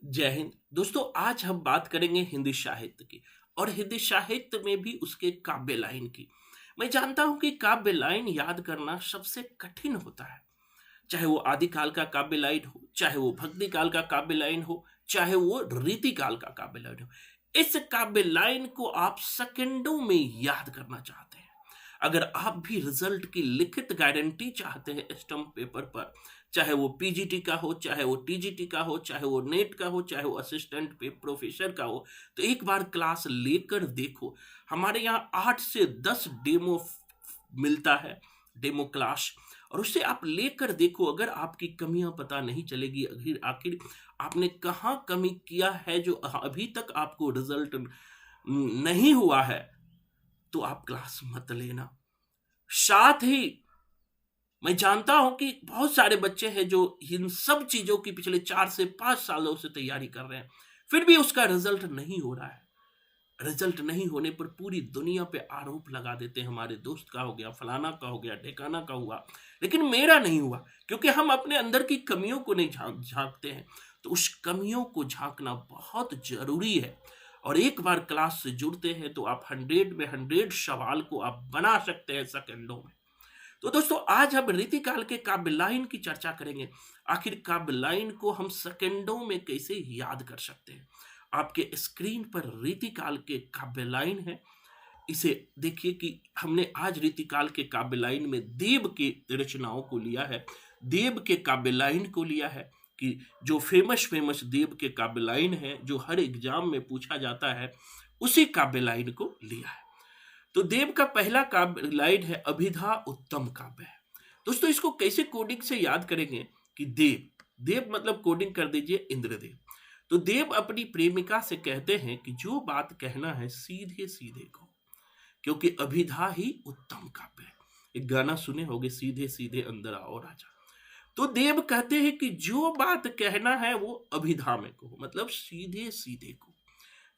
जय हिंद दोस्तों। आज हम बात करेंगे हिंदी साहित्य की और हिंदी साहित्य में भी उसके काव्य लाइन की। मैं जानता हूं कि काव्य लाइन याद करना सबसे कठिन होता है। चाहे वो आदिकाल का काव्य लाइन हो, चाहे वो भक्ति काल का काव्य लाइन हो, चाहे वो रीति काल का काव्य लाइन हो। इस काव्य लाइन को आप सेकंडों में याद करना चाहते हैं। अगर आप भी रिजल्ट की लिखित गारंटी चाहते हैं स्टम्प पेपर पर, चाहे वो पीजीटी का हो, चाहे वो टीजीटी का हो, चाहे वो नेट का हो, चाहे वो असिस्टेंट प्रोफेसर का हो, तो एक बार क्लास लेकर देखो। हमारे यहाँ 8 से 10 डेमो मिलता है, डेमो क्लास। और उससे आप लेकर देखो, अगर आपकी कमियां पता नहीं चलेगी आखिर आखिर आपने कहाँ कमी किया है जो अभी तक आपको रिजल्ट नहीं हुआ है, तो आप क्लास मत लेना। साथ ही मैं जानता हूं कि बहुत सारे बच्चे हैं जो इन सब चीजों की पिछले 4 से 5 सालों से तैयारी कर रहे हैं, फिर भी उसका रिजल्ट नहीं हो रहा है। रिजल्ट नहीं होने पर पूरी दुनिया पे आरोप लगा देते हैं, हमारे दोस्त का हो गया, फलाना का हो गया, ढेकाना का हुआ, लेकिन मेरा नहीं हुआ। क्योंकि हम अपने अंदर की कमियों को नहीं झांकते हैं। तो उस कमियों को झांकना बहुत जरूरी है। और एक बार क्लास से जुड़ते हैं तो आप 100 में 100 सवाल को आप बना सकते हैं सेकंडों में। तो दोस्तों, आज हम रीतिकाल के काव्य लाइन की चर्चा करेंगे। आखिर काव्य लाइन को हम सेकंडों में कैसे याद कर सकते हैं। आपके स्क्रीन पर रीतिकाल के काव्य लाइन है। इसे देखिए कि हमने आज रीतिकाल के काव्य लाइन में देव की रचनाओं को लिया है, देव के काव्य लाइन को लिया है। कि जो फेमस फेमस देव के काव्य लाइन है, जो हर एग्जाम में पूछा जाता है, उसी काव्य लाइन को लिया है। तो देव का पहला काव्य लाइन है अभिधा उत्तम काव्य है। दोस्तों, इसको कैसे कोडिंग से याद करेंगे कि देव, देव मतलब कोडिंग कर दीजिए इंद्रदेव। तो देव अपनी प्रेमिका से कहते हैं कि जो बात कहना है सीधे सीधे कहो, क्योंकि अभिधा ही उत्तम काव्य है। एक गाना सुने होंगे, सीधे सीधे अंदर आओ राजा। तो देव कहते हैं कि जो बात कहना है वो अभिधा में कहो, मतलब सीधे सीधे कहो।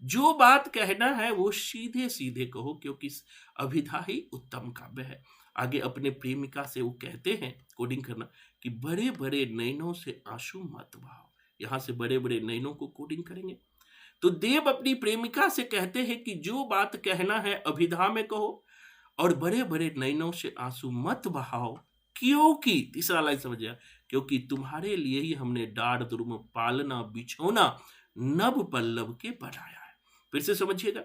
जो बात कहना है वो सीधे सीधे कहो, क्योंकि अभिधा ही उत्तम काव्य है। आगे अपने प्रेमिका से वो कहते हैं, कोडिंग करना, कि बड़े बड़े नैनों से आंसू मत बहाओ। यहां से बड़े बड़े नैनों को कोडिंग करेंगे। तो देव अपनी प्रेमिका से कहते हैं कि जो बात कहना है अभिधा में कहो और बड़े बड़े नैनों से आंसू मत बहाओ, क्योंकि तीसरा लाइन समझिए, क्योंकि तुम्हारे लिए ही हमने डाढ़ दुर्म पालना बिछोना नभ पल्लव के बनाया है। फिर से समझिएगा,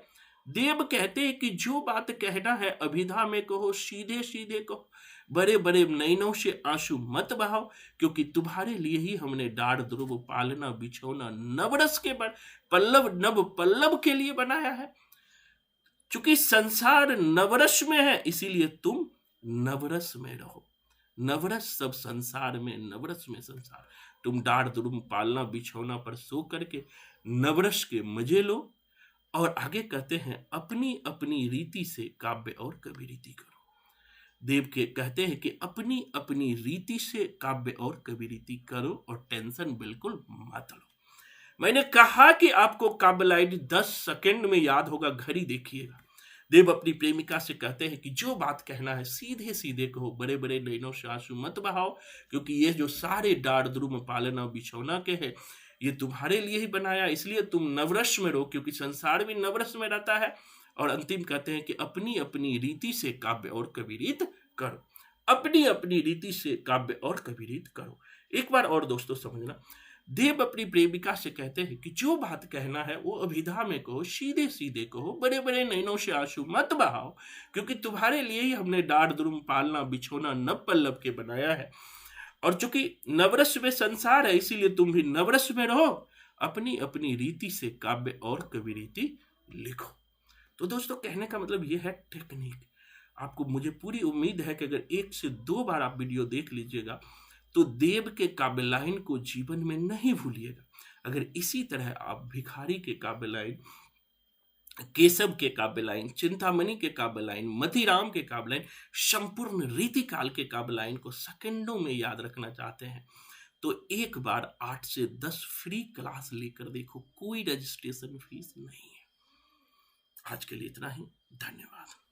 देव कहते हैं कि जो बात कहना है अभिधा में कहो, सीधे सीधे कहो, बड़े बड़े नैनों से आंसू मत बहाओ, क्योंकि तुम्हारे लिए ही हमने डाढ़ ध्रुव पालना बिछोना नवरस के पल्लव नव पल्लव के लिए बनाया है। चूंकि संसार नवरस में है, इसीलिए तुम नवरस में रहो। नवरस सब संसार में, नवरस में संसार। तुम डाढ़ दुर्म पालना बिछौना पर सो करके नवरस के मजे लो। और आगे कहते हैं, अपनी अपनी रीति से काव्य और कवि रीति करो। देव के कहते हैं कि अपनी अपनी रीति से काव्य और कवि रीति करो और टेंशन बिल्कुल मत लो। मैंने कहा कि आपको काव्य लाइन 10 सेकंड में याद होगा, घड़ी देखिएगा। देव अपनी प्रेमिका से कहते हैं कि जो बात कहना है सीधे सीधे कहो, बड़े बड़े नैनों से आंसू मत बहाओ, क्योंकि ये जो सारे डाढ़ द्रुम पालना बिछौना के हैं, ये तुम्हारे लिए ही बनाया, इसलिए तुम नवरस में रहो, क्योंकि संसार भी नवरस में रहता है। और अंतिम कहते हैं कि अपनी अपनी रीति से काव्य और कवि रीत करो। अपनी अपनी रीति से काव्य और कवि रीत करो। एक बार और दोस्तों समझना, देव अपनी प्रेमिका से कहते हैं कि जो बात कहना है वो अभिधा में कहो, सीधे सीधे कहो, बड़े बड़े नैनों से आंसू मत बहाओ, क्योंकि तुम्हारे लिए ही हमने डाढ़ द्रुम पालना बिछोना नव पल्लव के बनाया है। और चूंकि नवरस में संसार है, इसीलिए तुम भी नवरस में रहो। अपनी अपनी रीति से काव्य और कवि रीति लिखो। तो दोस्तों, कहने का मतलब यह है टेक्निक। आपको, मुझे पूरी उम्मीद है कि अगर 1 से 2 बार आप वीडियो देख लीजिएगा तो देव के काव्य लाइन को जीवन में नहीं भूलिएगा। अगर इसी तरह आप भिखारी के काव्य लाइन, केशव के काव्य लाइन, चिंतामणि के काव्य लाइन, मतीराम के काव्य लाइन, संपूर्ण रीतिकाल के काव्य लाइन को सेकंडों में याद रखना चाहते हैं, तो एक बार 8 से 10 फ्री क्लास लेकर देखो। कोई रजिस्ट्रेशन फीस नहीं है। आज के लिए इतना ही। धन्यवाद।